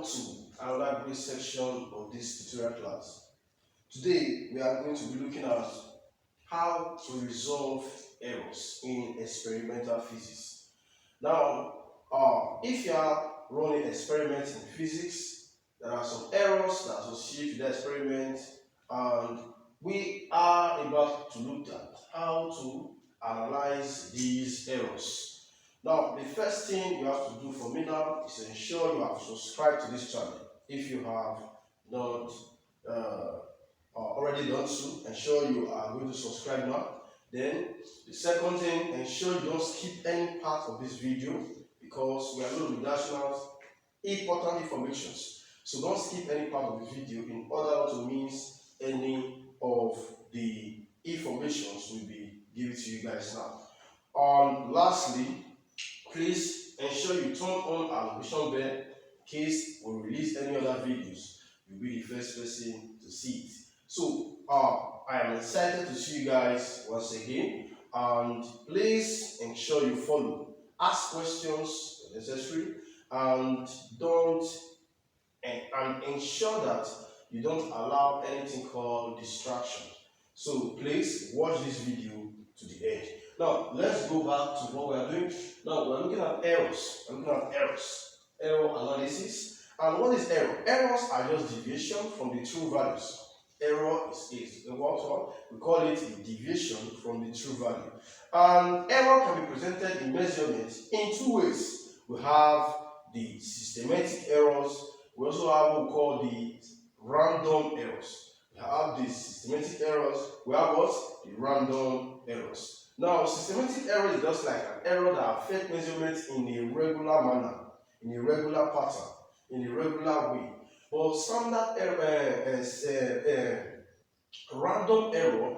welcome to another great section of this tutorial class. Today we are going to be looking at how to resolve errors in experimental physics. Now, if you are running experiments in physics, there are some errors that associate with the experiment, and we are about to look at how to analyze these errors. Now, the first thing you have to do for me now is ensure you have subscribed to this channel. If you have not already done so, ensure you are going to subscribe now. Then, the second thing, ensure you don't skip any part of this video because we are going to be dashing out important information. So don't skip any part of the video in order not to miss any of the informations we'll be giving to you guys now. Lastly, please ensure you turn on our notification bell in case we release any other videos. You'll be the first person to see it. So I am excited to see you guys once again, and please ensure you follow, ask questions if necessary, and ensure that you don't allow anything called distraction. So please watch this video to the end. Now let's go back to what we are doing. Now we're looking at errors. Error analysis. And what is error? Errors are just deviation from the true values. Error is what we call it a deviation from the true value. And error can be presented in measurements in two ways. We have the systematic errors. We also have what we call the random errors. We have the systematic errors. We have what? The random errors. Now, systematic error is just like an error that affects measurements in a regular manner, in a regular pattern, in a regular way. But standard error, random error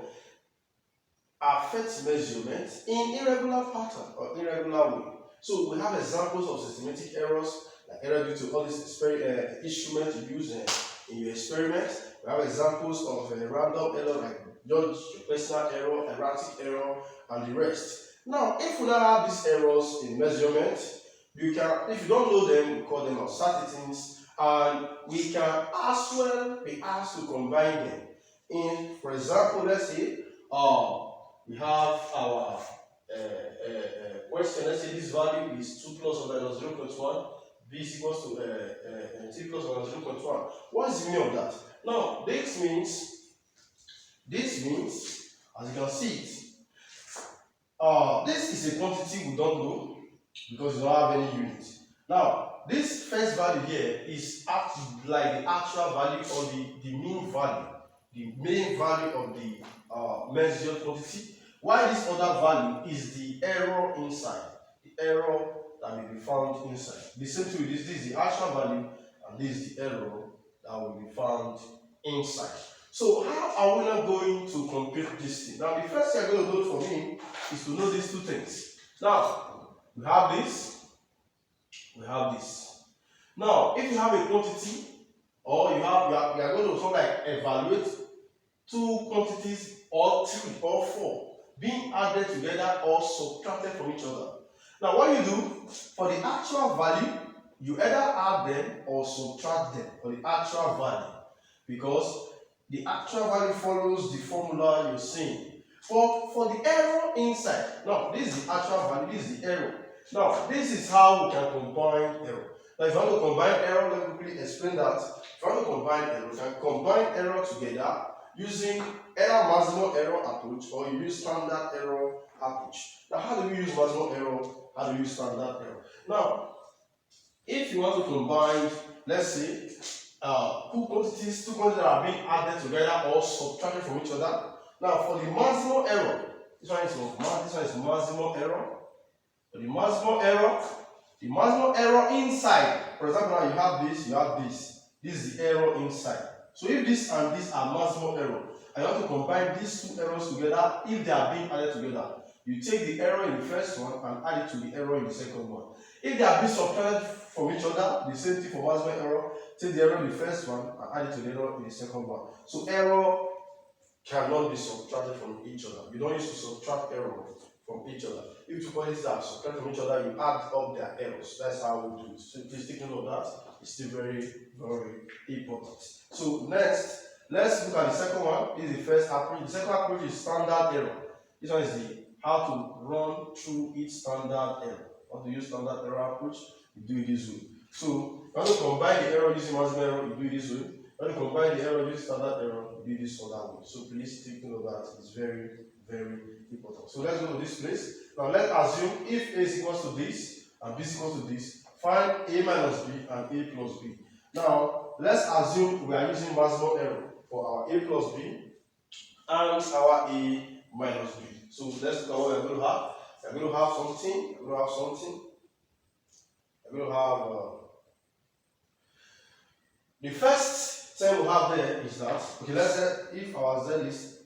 affects measurements in irregular pattern or irregular way. So we have examples of systematic errors, like error due to all these instruments you use in your experiments. We have examples of random error like your personal error, erratic error, and the rest. Now, if we don't have these errors in measurement, if you don't know them, we call them uncertainties, and we can as well be asked to combine them. For example, let's say we have our question. Let's say this value is 2 plus or minus 0.1. B is equals to 3 plus or minus 0.1. What is the meaning of that? Now, this means, as you can see it, this is a quantity we don't know because we don't have any unit. Now, this first value here is like the actual value or the mean value, the main value of the measured quantity, while this other value is the error inside, the error that will be found inside. The same thing with this is the actual value, and this is the error that will be found inside. So how are we not going to compute this thing? Now the first thing I'm going to do for me is to know these two things. Now we have this, we have this. Now if you have a quantity, or you are going to sort of like evaluate two quantities or three or four being added together or subtracted from each other. Now what you do for the actual value, you either add them or subtract them for the actual value, because the actual value follows the formula you're seeing. For the error inside, now this is the actual value, this is the error. Now this is how we can combine error. Now if you want to combine error, let me quickly explain that. If you want to combine error, you can combine error together using either marginal error approach or you use standard error approach. Now how do we use marginal error? How do we use standard error? Now if you want to combine, let's say two quantities that are being added together or subtracted from each other. Now for the marginal error, this one is marginal error. For the marginal error inside, for example, now you have this. This is the error inside. So if this and this are marginal error, and you want to combine these two errors together, if they are being added together, you take the error in the first one and add it to the error in the second one. If they are being subtracted from each other, the same thing for marginal error, take the error in the first one and add it to the error in the second one. So error cannot be subtracted from each other. You don't use to subtract error from each other. If two quantities are subtracted from each other, you add up their errors. That's how we do it. So please take note of that. It's still very, very important. So next, let's look at the second one. This is the first approach. The second approach is standard error. This one is the how to run through each standard error. How to use standard error approach, you do it this way. So when you combine the error using maximum error, you do it this way. When you combine the error using standard error, you do this other way. So please take note of that. It's very, very important. So let's go to this place. Now let's assume if A is equal to this and B is equal to this, find A minus B and A plus B. Now let's assume we are using maximum error for our A plus B and our A minus B. So let's look at what we're going to have. We're going to have something. We're going to have something. We're going to have the first thing we have there is that, okay, let's say if our Z is,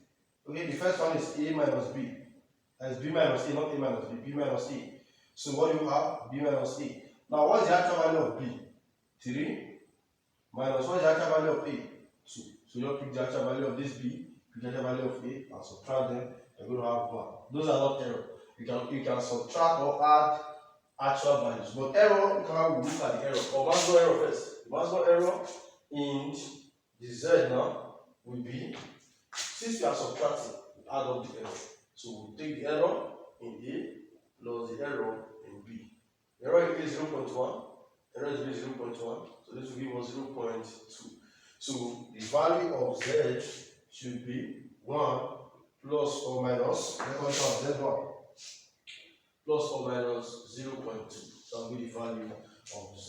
okay, the first one is A minus B. That is B minus A, not A minus B, B minus A. So what do you have? B minus A. Now what is the actual value of B? 3 minus what is the actual value of A? 2. So you pick the actual value of this B, pick the actual value of A, and subtract them, you're going to have 1. Those are not error. You can subtract or add actual values. But error, you can look at the error. Or maximum error first. The maximum error in the Z now will be, since we are subtracting, we add up the error. So we'll take the error in A plus the error in B. The error in A is 0.1, error in B is 0.1, so this will give us 0.2. So the value of Z should be 1 plus or minus, let's call it Z1, plus or minus 0.2. That will be the value of Z.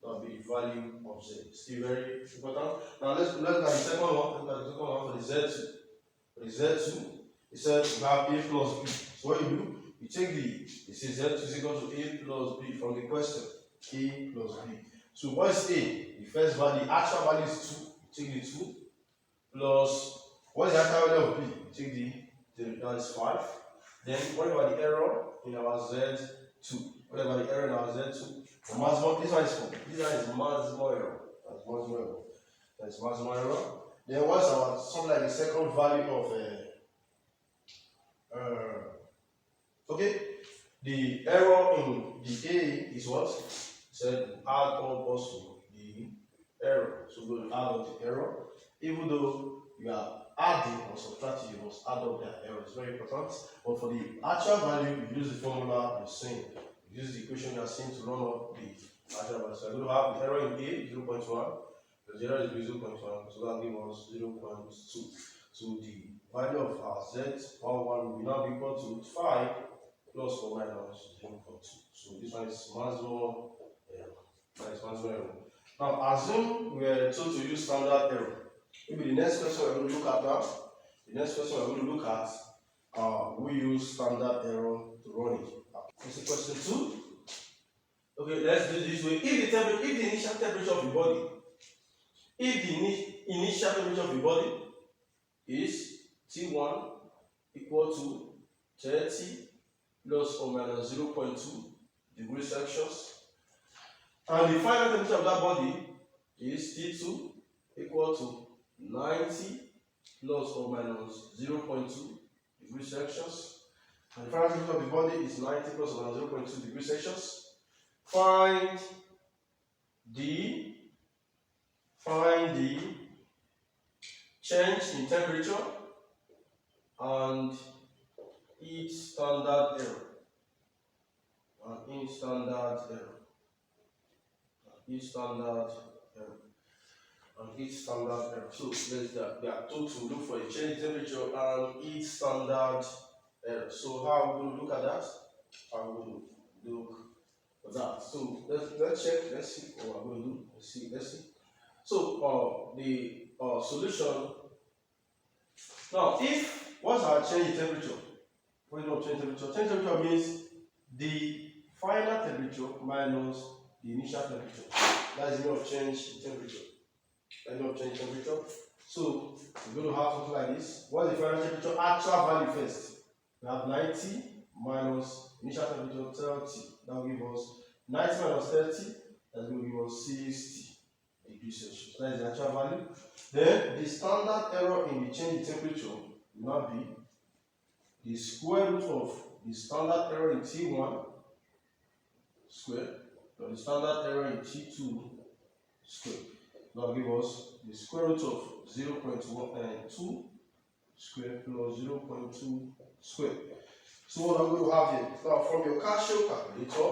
That will be the value of Z. Still very important. Now let's look at the second one. Look at the second one for the Z2. For the Z2, it says we have A plus B. So what you do, you take it says Z2 is equal to A plus B from the question. A plus B. So what is A? The first value, the actual value is 2. You take the 2 plus what is the actual value of B? You take that is 5. Then what about the error in our Z2? What about the error in our Z2? Maximum, this one is maximum error. That's maximum error. That's maximum error. Then what's our something like the second value of okay? The error in the A is what? Said add on also the error. So we'll add up the error. Even though you are adding or subtracting, you must add up the error. It's very important. But for the actual value, you use the formula you're seeing. You use the equation you're seeing to run up the actual value. So I'm going to have the error in A 0.1. The error is 0.1. So that gives us 0.2. So the value of our Z11 will now be equal to 5 plus or minus 0.2. So this one is maximum error. That is maximum error. Now assume we are told to use standard error. Maybe the next question we're going to look at now. The next question we're going to look at, we use standard error to run it. This is question 2. Okay, let's do this way. If the initial temperature of the body, initial temperature of the body is T1 equal to 30 plus or minus 0.2 degrees Celsius, and the final temperature of that body is T2 equal to 90 plus or minus 0.2 degrees Celsius, and the final temperature of the body is 90 plus or minus 0.2 degrees Celsius. Find the change in temperature and its standard error. Its standard error. So they are told to look for a change in temperature and its standard error. So how are we going to look at that? How are we going to look at that? So let's check. Let's see what we're going to do. Let's see. So the solution. Now, what's our change in temperature? What do you know change in temperature? Change in temperature means the final temperature minus the initial temperature. That's the meaning of change in temperature. That's the meaning of change in temperature. So we're going to have something like this. What's the final temperature? Actual value first. We have 90 minus initial temperature 30. That will give us 90 minus 30. That will give us 60 degrees Celsius. That is the actual value. Then the standard error in the change in temperature will not be the square root of the standard error in T1 squared plus the standard error in T2 squared. That will give us the square root of 0.2 squared plus 0.2 squared. So what I'm going to have here, now from your Casio calculator,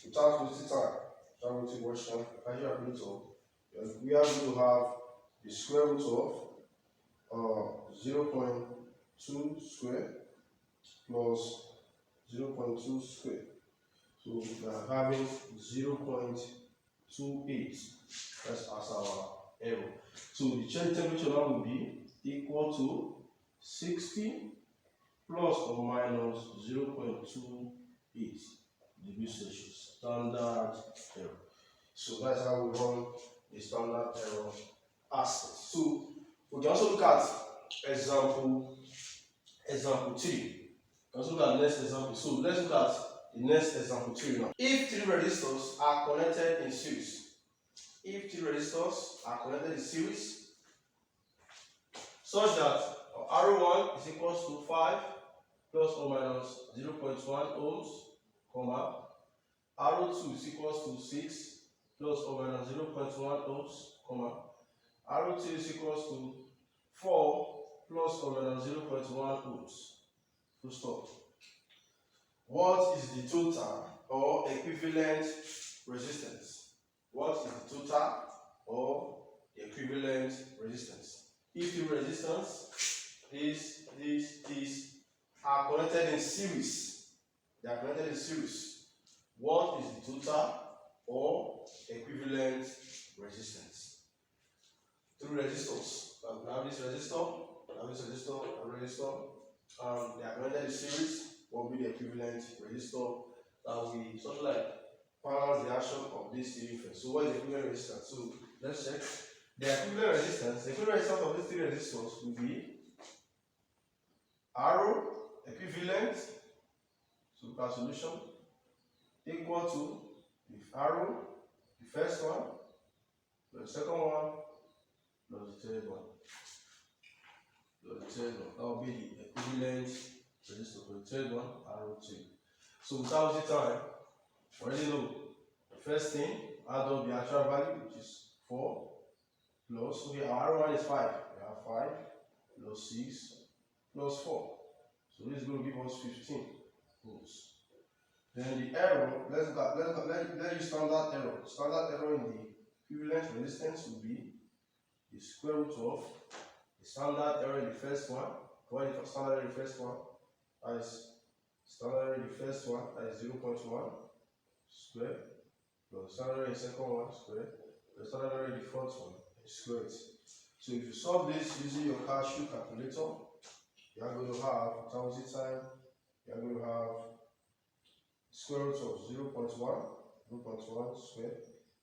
without wasting time, without wasting much time, Casio calculator, we are going to have the square root of 0.2 squared plus 0.2 squared. So we are having 0.28. That's as our error. So the change temperature now will be equal to 60 plus or minus 0.28 degrees Celsius. Standard error. So that's how we run the standard error aspect. So we can also look at example 3. Also look at the next example. So let's look at the next example 3 now. If 3 resistors are connected in series, such that R1 is equals to 5 plus or minus 0.1 ohms, comma, R2 is equals to 6 plus or minus 0.1 ohms, comma, R2 is equals to 4 plus or minus 0.1 ohms. Full stop. What is the total or equivalent resistance? What is the total or the equivalent resistance? If the resistance is are connected in series, they are connected in series, what is the total or equivalent resistance? 3 resistors. We have this resistor, and they are connected in series. What will be the equivalent resistor that will be something like balance the action of these 3 first. So what is the equivalent resistance? So let's check. The equivalent resistance of these 3 resistors will be R equivalent, so look at solution, equal to the R, the first one, plus the second one, plus the third one. That will be the equivalent resistor for the third one, R2. So without the time, we already know the first thing, add up the actual value, which is 4, plus, okay, our R1 is 5. We have 5 plus 6 plus 4. So this is going to give us 15 volts. Then the error, let's use standard error. Standard error in the equivalent resistance will be the square root of the standard error in the first one. Standard error in the first one, that is standard error in the first one, that is 0.1 squared, plus standard error in the second one squared, plus standard error in the fourth one squared. So if you solve this using your Casio calculator, you are going to have, without wasting time, you are going to have square root of 0.1 squared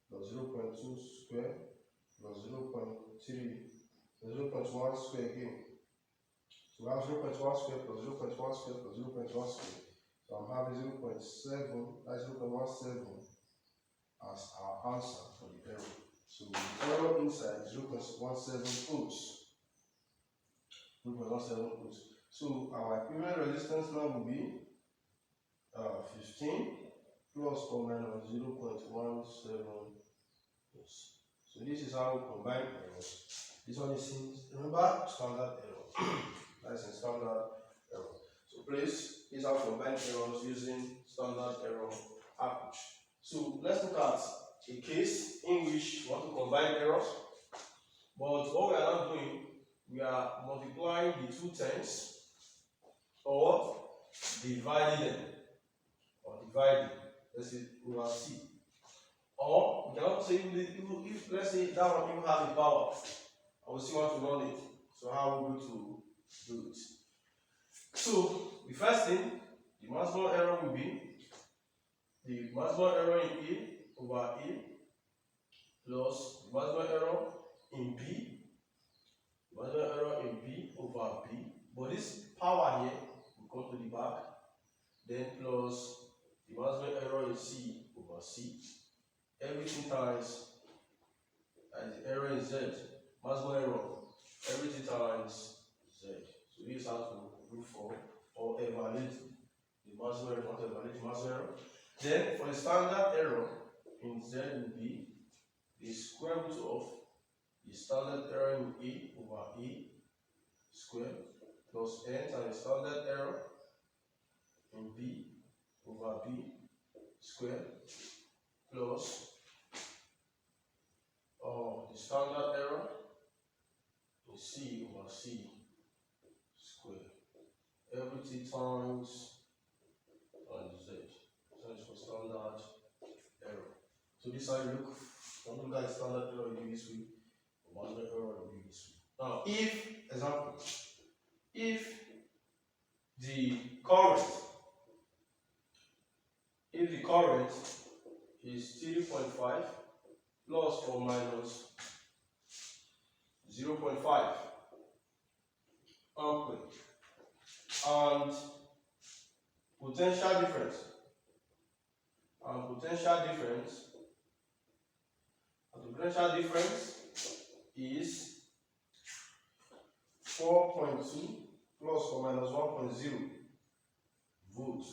plus 0.2 squared plus 0.3 plus 0.1 squared again. So we have 0.1 squared plus 0.1 squared plus 0.1 squared. So I'm having 0.7, that's 0.17 as our answer for the error. So the error inside is 0.17 ohms. 0.17 ohms. So our equivalent resistance now will be 15 plus or minus 0.17 ohms. So this is how we combine errors. This one is in, remember, standard error. That's in standard error. So please, these are combined errors using standard error approach. So let's look at a case in which we want to combine errors. But what we are not doing, we are multiplying the 2 terms or dividing them. Let's say over C. Or we cannot say if let's say that one even has a power, I will still want to run it. So how are we going to do it? So the first thing, the maximum error will be the maximum error in A over A plus the maximum error in B, over B. But this power here will come to the back. Then plus the maximum error in C over C. Everything times the error in Z. Maximum error. Everything times Z. So this is how to look for or evaluate the maximum error, want to evaluate the maximum error. Then for the standard error in Z will be the square root of the standard error in A over A squared plus n times the standard error in B over B squared plus the standard error in C over C squared. Everything times on Z. So it's for standard error. So this is how you look. When you look at the standard error, you do this way. The maximum error, you do this way. Now, if example, if the current is 3.5 plus or minus 0.5 ampere and potential difference is 4.2 plus or minus 1.0 volts.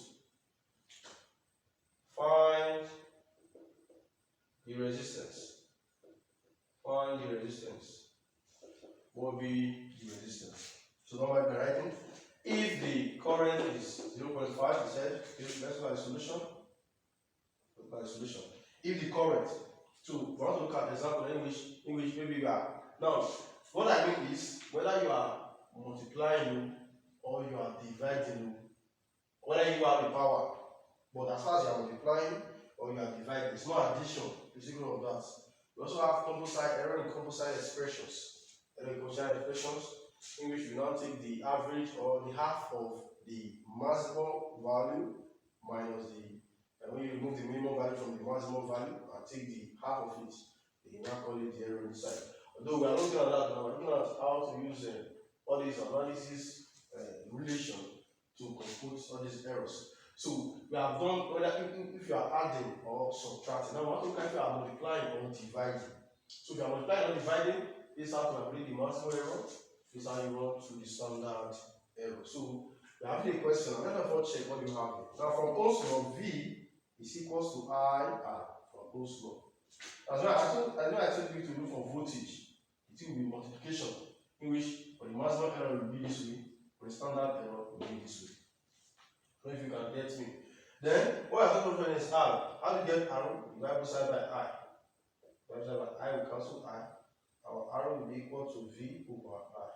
Find the resistance. What will be the resistance? So now I can write it. If the current is 0.5, we said, let's look at the solution. If the current, so we want to look at the example in which maybe you are. Now, what I mean is whether you are multiplying or you are dividing, whether you have the power, but as far as you are multiplying or you are dividing, it's not addition, basically of that. We also have error in composite expressions. In which we now take the average or the half of the maximum value minus the, and when you remove the minimum value from the maximum value and take the half of it, you now call it the error inside. Although we are looking at that now, we're looking at how to use all these analysis relation to compute all these errors. So we have done whether if you are adding or subtracting. Now we want to look at if you are multiplying or dividing. So if you are multiplying or dividing, this is how to calculate the maximum error. This is how you run to the standard error. So we have a question. Let us first check what you have here. Now from Ohm's law, V is equals to IR from Ohm's law. As well, I know I told you to look for voltage. It will be multiplication, in which for the maximum error will be this way, for the standard error will be this way. So if you can get me. Then what I thought of is R. How do you get R? You divide both sides by I. I will cancel I. Our R will be equal to V over I.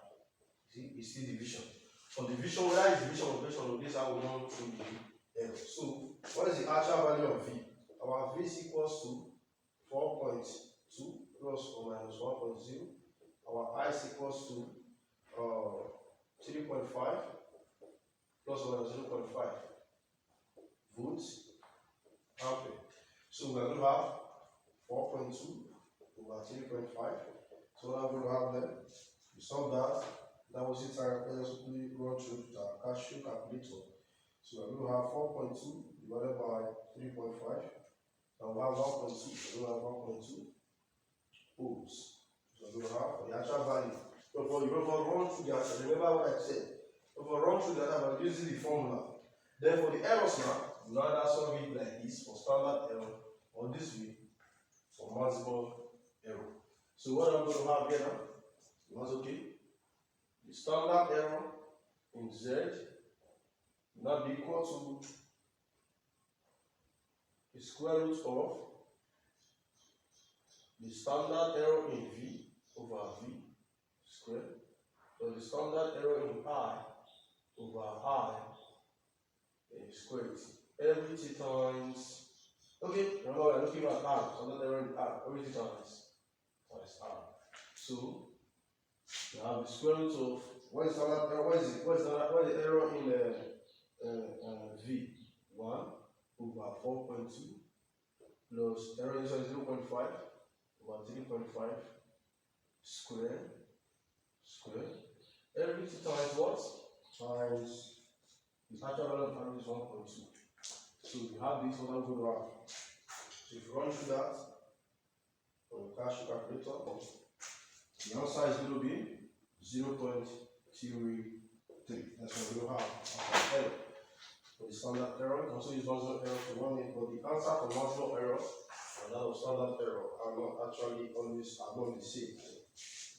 See, it's still division. For division, whether it's division or multiplication of this, I will not do the error. So, what is the actual value of V? Our V is equals to 4.2 plus or minus 1.0. Our I is equals to 3.5 plus or minus 0.5 volts ampere. So, we are going to have 4.2 over 3.5. So now I'm going to have them. We solve that. That was it. Let us quickly run through the Casio calculator. So we're going to have 4.2 divided by 3.5. And we have 1.2. We're going to have 1.2 ohms. So we're going to have the actual value. So for you run through the answer, remember what I said. If we run through the answer by using the formula. Then for the errors now, we now solve it like this for standard error, or this way for maximum error. So what I'm going to have here now, that's okay. The standard error in Z will now be equal to the square root of the standard error in V over V squared, or the standard error in I over I squared. Everything times, okay, remember we're looking at R, standard error in R, everything times R. So you have the square root of what is the error in V? 1 over 4.2 plus error is 0.5 over 3.5 square. Everything times what? Times the actual value of R is 1.2. So you have this one going around. So if you run through that on the Casio calculator, the answer is going to be 0.03. That's what we have. for the standard error. You can also use marginal error to warn it, but the answer for marginal error and that of standard error are not actually always the same,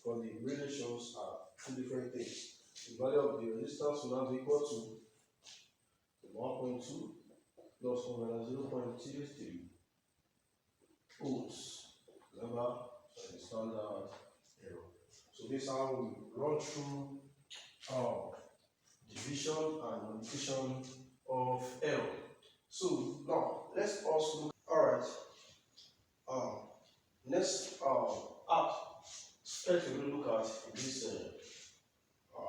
because the relations are two different things. The value of the resistance will now be equal to 1.2 plus 1 minus 0.33 ohms. Remember, the standard error. So this is how we run through division and multiplication of error. So now let's also look. Alright. Next aspect we will look at this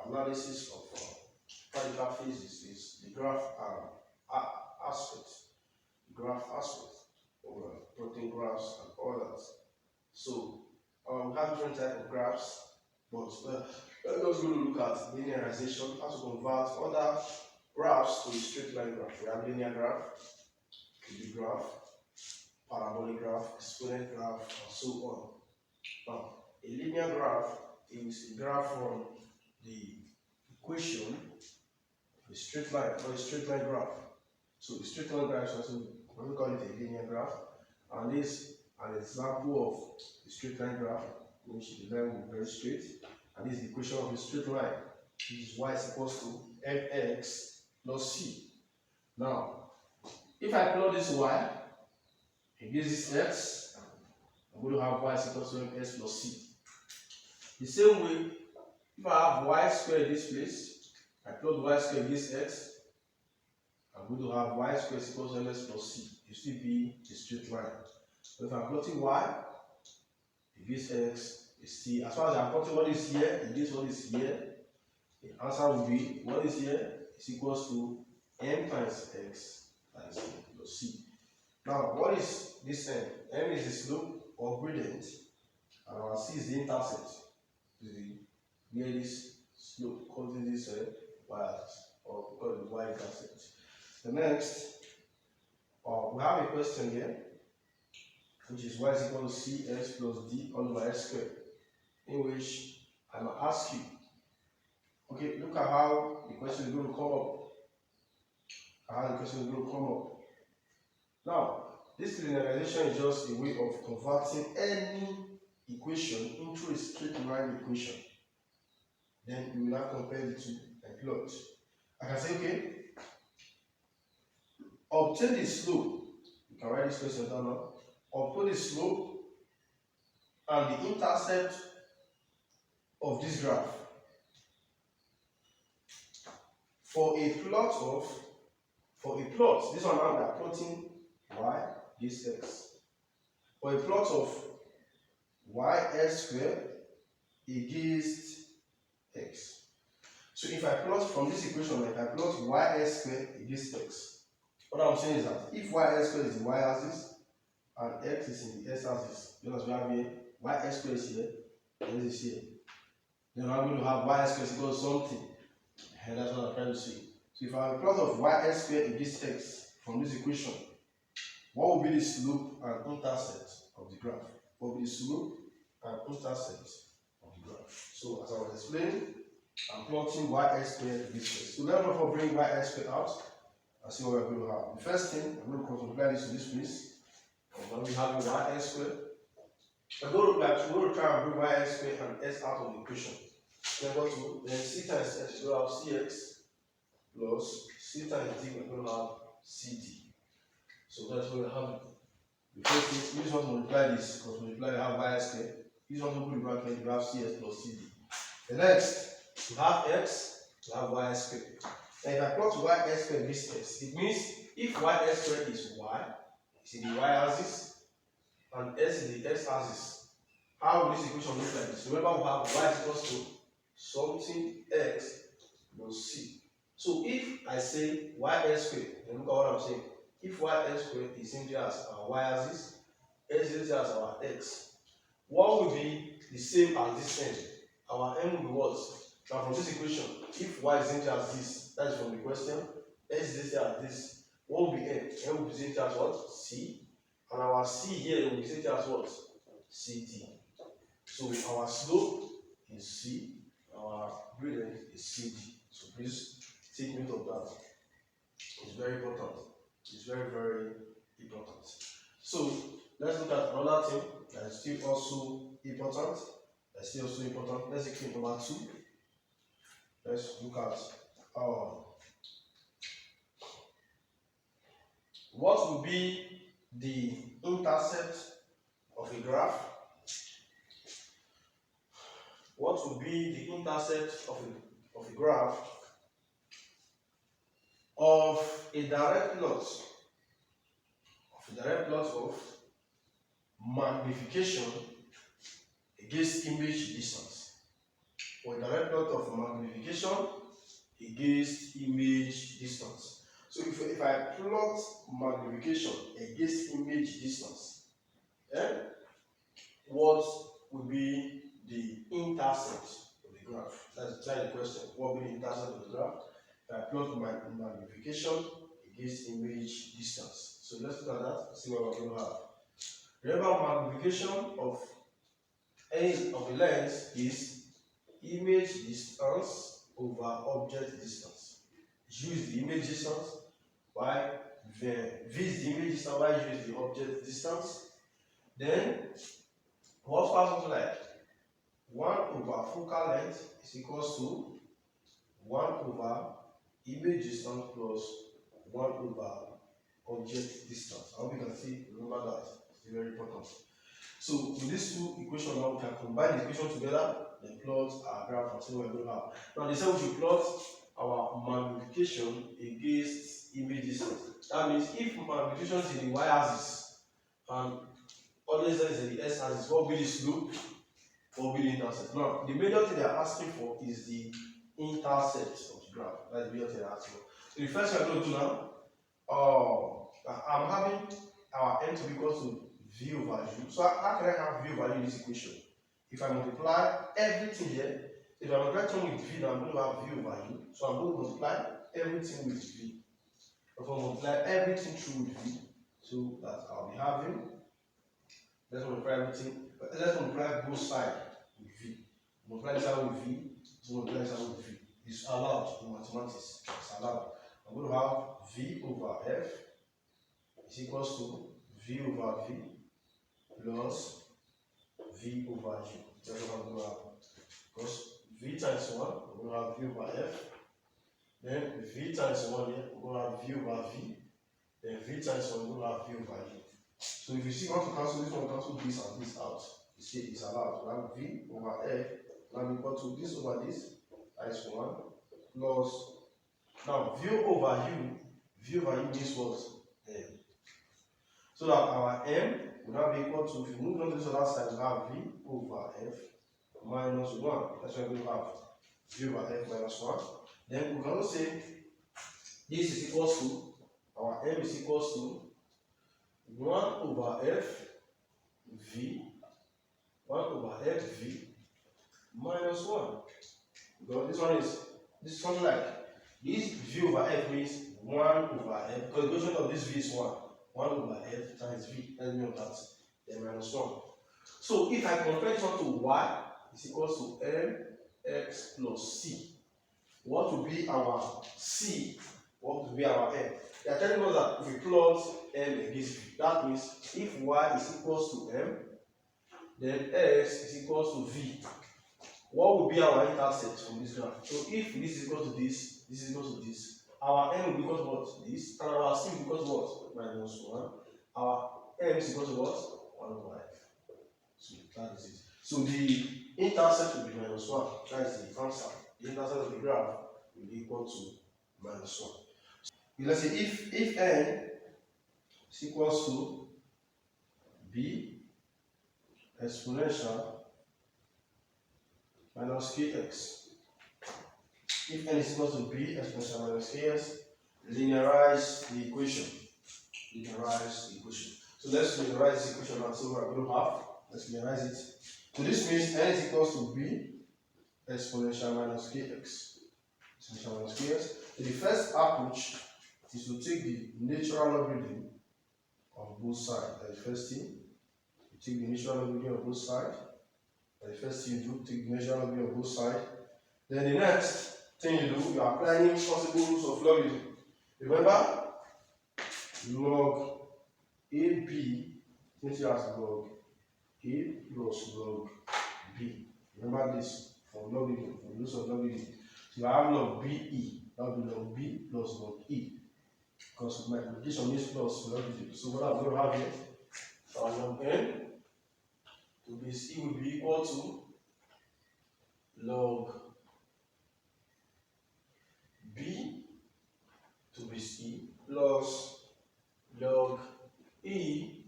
analysis of particle physics is the graph aspect. The graph aspect of plotting graphs and all that. So we have different types of graphs, but let's go look at linearization, how to convert other graphs to a straight line graph. We have linear graph, cubic graph, parabolic graph, exponent graph, and so on. Now, a linear graph is a graph from the equation of a straight line, or a straight line graph. So a straight line graph is also, we call it a linear graph, and this is an example of a straight line graph, in which the line will be very straight, and this is the equation of a straight line, which is y is equals to mx plus c. Now, if I plot this y against this x, I'm going to have y is equals to mx plus c. The same way, if I have y squared in this place, I plot y squared against x, I'm going to have y squared is equals to ms plus c. It still be a straight line. So if I'm plotting y against x, is c. As far as I'm plotting what is here against what is here, the answer will be what is here is equals to m times x times m plus c. Now, what is this m? M is the slope or gradient, and our c is the intercept. Where this slope causing this y-axis, or call it y-intercept. The next, we have a question here, which is y is equal to cx plus d all over s squared, in which I might ask you, okay, look at how the question is going to come up. Now, this linearization is just a way of converting any equation into a straight line equation. Then you will now compare the two and plot. I can say, okay, obtain the slope. You can write this question down now. Obtain the slope and the intercept of this graph. For a plot, this one now we are plotting y, this x. For a plot of y(s) squared against x. So if I plot from this equation, if I plot y(s) squared against x, what I'm saying is that if y(s) squared is the y-axis and x is in the s-axis, because we have here y(s) squared is here, and this is here, then I'm going to have y(s) squared equals something, and that's what I'm trying to say. So if I have a plot of y(s) squared against x from this equation, what will be the slope and intercept of the graph? What will be the slope and intercept of the graph? So as I was explaining, I'm plotting y(s) squared against x. So let us bring y(s) squared out and see what we're going to have. The first thing, I'm going to multiply this to this place. Now we have y(s) squared. We're going to try and bring y(s) squared and s out of the equation. Then c times x, we'll have cx plus c times d, we're going to have cd. So that's what we have. The first thing, use one to multiply this, because multiply we have y(s) squared. Use one to put in bracket, we have cs plus cd. The next, we have x, we have y(s) squared. And if I plot y(s) squared this x, it means if y(s) squared is y, it's in the y-axis, and s is the x-axis. How will this equation look like this? Remember, we have y is equals to something x plus c. So if I say y(s) squared, then look at what I'm saying. If y(s) squared is simply as our y-axis, s is simply as our x, what will be the same as this n? Our n will be what? Now from this equation, if y is simply as this, that is from the question, s is simply as this, what will be n? N will be simply as what? C. And our c here will be simply as what? Ct. So our slope is c, our gradient is cd. So please take note of that. It's very important. It's very, very important. So let's look at another thing that is still also important. That's still also important. Let's click number 2. Let's look at what will be the intercept of a graph. What will be the intercept of a graph of a direct plot of magnification against image distance, or a direct plot of magnification against image distance. So if I plot magnification against image distance, what would be the intercept of the graph? That's the question. What will be the intercept of the graph? If I plot my magnification against image distance. So let's look at that and see what we're going to have. Remember, magnification of any of the lens is image distance over object distance. Use the image distance, y v is the image distance, y use the object distance. Then what passes like 1 over focal length is equals to 1 over image distance plus 1 over object distance. I hope you can see, remember that. It's very important. So with these two equations now, we can combine the equations together, then plot our graph and see what we're going to have. Now they say we should plot our magnification against image distance. That means if magnification is in the y-axis and audience is in the x-axis, what will be the slope? What will be the intercept? Now the major thing they are asking for is the intercept of the graph. That's the major thing they're asking for. So the first thing I'm going to do now, I'm having our n to be equal to v over u. So how can I have v over u in this equation? If I multiply everything here, if I multiply something with v, then I'm going to have v over u. So I'm going to multiply everything with v. If I multiply everything through with v, so that I'll be having, let's multiply everything, let's multiply both sides with v. Multiply this side with v, so multiply this side with v. It's allowed in mathematics. It's allowed. I'm going to have v over f is equals to v over v plus v over u. That's what I'm going to have. Because v times 1, we're going to have v over f. Then v times 1 here, we're going to have v over v. Then v times 1, we're going to have v over u. So if you see, want to cancel this one, cancel this and this out. You see, it's allowed. We have v over f now equal to this over this. That is 1 plus. Now v over u means what? M. So that our m will now be equal to, if you move on to this other side, we have v over f minus 1. That's why we have v over f minus 1. Then we can also say this is equals to, our m is equals to 1 over f v, 1 over f v minus 1. Because this is something like, this v over f means 1 over f, because the quotient of this v is 1. 1 over f times v, let me know that, then minus 1. So if I compare this one to y, is equals to mx plus c. What will be our c? What will be our m? They are telling us that if we plot m against v, that means if y is equals to m, then x is equals to v. What will be our intercept from this graph? So if this is equal to this is equal to this, our m will be equal to what? This, and our c will be equal to what? Minus 1. Our m is equal to what? 1 over f. So that is it. So the intercept will be minus 1. That is the answer. The intercept of the graph will be equal to minus 1. Let's say if n is equals to b exponential minus kx. If n is equal to b exponential minus kx, linearize the equation. Linearize the equation. So let's linearize this equation and see what we're going to have. Let's linearize it. So this means n is equals to b exponential minus kx. Exponential minus kx. So the first approach is to take the natural logarithm of both sides. That's the first thing. You take the natural logarithm of both sides. That's the first thing you do, take the natural logarithm of both sides. Then the next thing you do, you are applying possible rules of logarithm. Remember, log AB since you as log A plus log B. Remember this from logarithm, from use of logarithm. So I have log BE, that will be log B plus log E. Because multiplication means plus logarithm. So what I'm going to have here, our log N to base E will be equal to log B to base E plus log E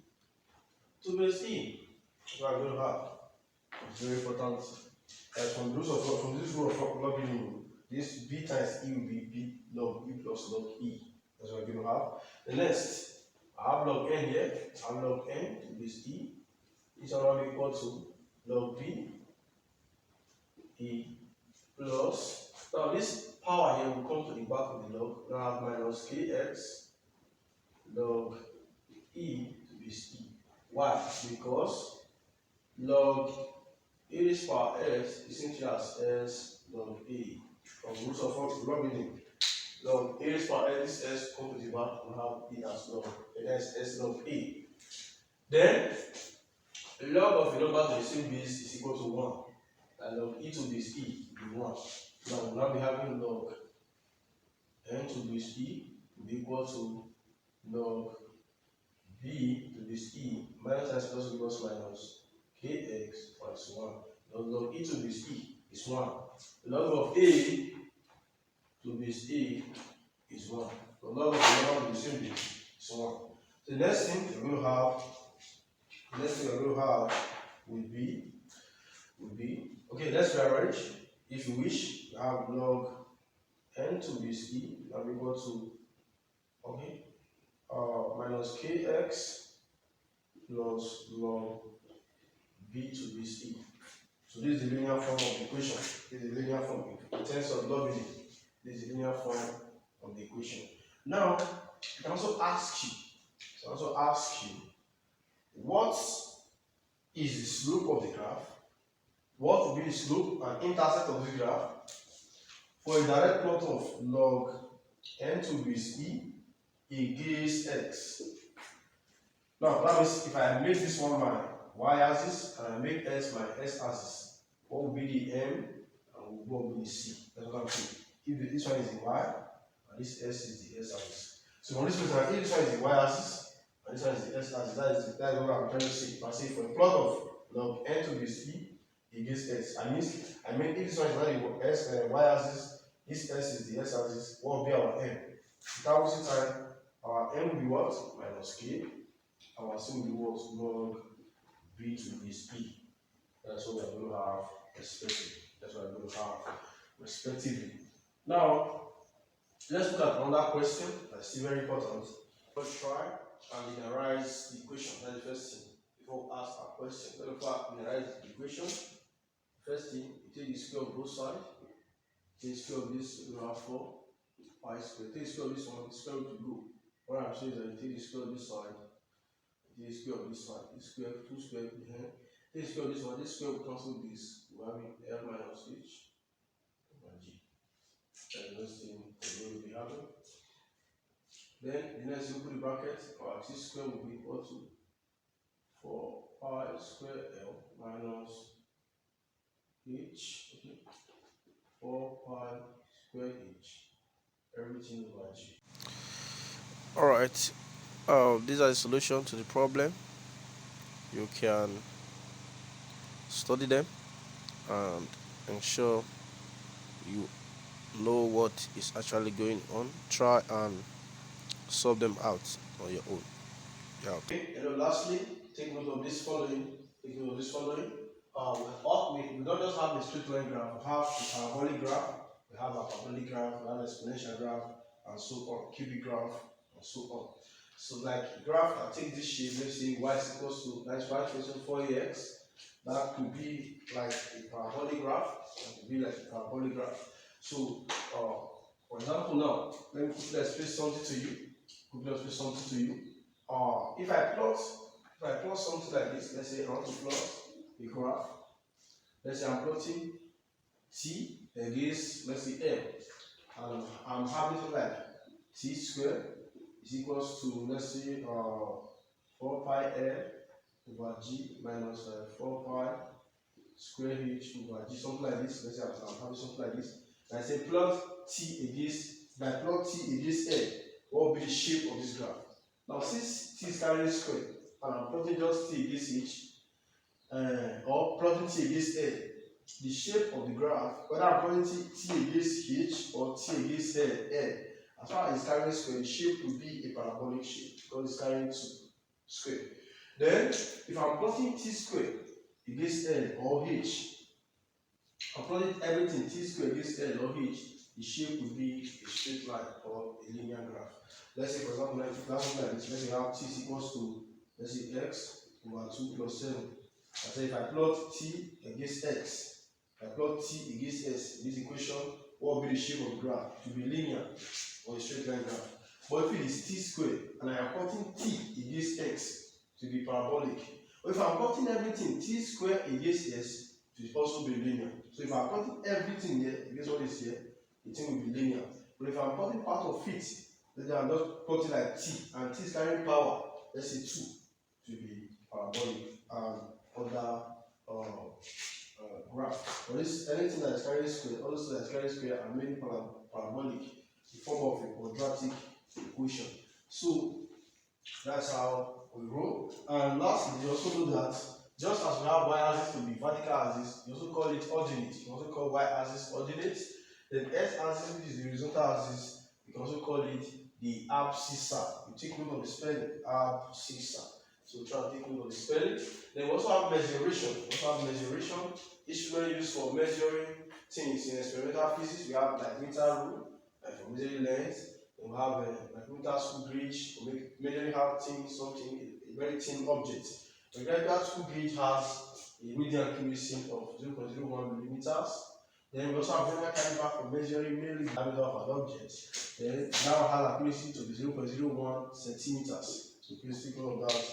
to base E. So I'm going to have. It's very important. From this rule of logarithm, this B times E will be B log E plus log E. That's what I'm going to have. The next, I have log N here. I have log N to base E. Each one will be equal to log B E plus. Now this power here will come to the back of the log. Now I have minus kx log E to base E. Why? Because log A raised power s is simply as s log A. From the roots of logarithm, log A raised power s, this s come to the back and have E as log, and that's s log A. Then, log of a number to the same base is equal to 1. And log E to base E will be 1. Now we'll now be having log N to base E will be equal to log B to base E minus s plus equals minus kx plus 1. Log E to base E is 1. Log of A to base A is 1. The log of the number to the same base is 1. The next thing we're going to have, will be okay, let's rearrange. If you wish, you have log N to base E now equal to minus kx plus log B to base E. So this is the linear form of the equation. This is the linear form in terms of logarithm. This is the linear form of the equation. Now, I can also ask you, what is the slope of the graph? What will be the slope and intercept of the graph for a direct plot of log N to base E against x? Now, that means if I make this one my y-axis and I make s my s-axis, what will be the m and what will be the c? That's what I'm saying. If this one is the y and this s is the s-axis. So from this perspective, if this one is the y-axis and this one is the s-axis, that is what I'm trying to say. If I say for a plot of log N to base E against x, I mean if this one is not the y-axis, this s is the s-axis, what will be our m? Without wasting time, our m will be what? Minus k. Our c will be what? Log B to base E. That's what we're going to have respectively. Now, let's look at another question that's still very important. Let's try and linearize the equation. That's the first thing. Before we ask our question, let's linearize the equation. First thing, you take the square of both sides. Take the square of this, you have 4 pi square. Take the square of this one, the square root will go. What I'm saying is that you take the square of this side, you take the square of this side, this square, 2 square behind. Take the square of this one, this square will cancel this. We have L minus H over G. That's the next thing we will be having. Then the next thing, put the bracket, our x square will be equal to 4 pi square L minus H, okay, 4 pi square H, everything over G. Alright, these are the solutions to the problem. You can study them and ensure you know what is actually going on. Try and solve them out on your own. Yeah. Okay. And then lastly, take note of this following. We don't just have a straight line graph. We have a parabolic graph. We have a parabolic graph. We have an exponential graph, and so on. Cubic graph, and so on. So, like graph that take this shape. Let's say y is equals to that's y equals to 4ax. That could be like a parabolic graph. That could be like a parabolic graph. So, for example, now let me quickly explain something to you. If I plot something like this, let's say I want to plot a graph. Let's say I'm plotting T against, let's say M, and I'm having like t squared is equals to, let's say, 4 pi l over g minus 4 pi square h over g, something like this. Let's say I'm having something like this. And I say plot t against, by plot t against l, what will be the shape of this graph? Now, since t is carrying square, and I'm plotting just t against h, or plotting t against l, the shape of the graph, whether I'm plotting t against h or t against l, as far as it's carrying square, the shape will be a parabolic shape because it's carrying 2 square. Then, if I'm plotting t square against l or h, I'm plotting everything t square against l or h, the shape will be a straight line or a linear graph. Let's say, for example, like if that's like this, let's say I have t is equals to, let's say, x over 2 plus 7. I say if I plot t against x, if I plot t against s in this equation, what will be the shape of the graph? It will be linear or a straight line graph. But if it is t squared and I am plotting t against x, to be parabolic. But if I'm plotting everything t squared against s, it will also be linear. So if I'm plotting everything here against what is here, the thing will be linear. But if I'm plotting part of it, then I'm just plotting like t, and t is carrying power, let's say 2, to be parabolic and other graph. But this anything that is carrying square, also that is carrying square are mainly parabolic, the form of a quadratic equation. So that's how we roll. And lastly, you also know that just as we have y-axis to be vertical axis, you also call it ordinate. You can also call y-axis ordinate. Then x-axis, which is the horizontal axis, you can also call it the abscissa. You take note of the spelling, abscissa. So try to take note of the spelling. Then we also have measuration. Instrument used for measuring things in experimental physics. We have like meter rule, like for measuring length. We have a micrometer screw gauge for measuring how thin something, a very thin object. The regular screw gauge has a reading accuracy of 0.01 millimeters. Then we also have vernier caliper for measuring mainly the diameter of an object. Then that has accuracy to be 0.01 centimeters. So please take note of that.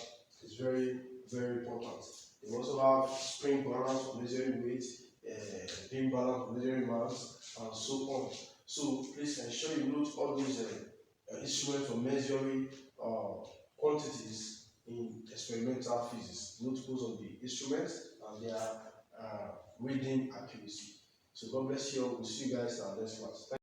It's very, very important. We also have spring balance for measuring weight, beam balance for measuring mass, and so on. So please ensure you note all those instruments for measuring quantities in experimental physics. Note those of the instruments and their reading accuracy. So God bless you all. We'll see you guys in our next class.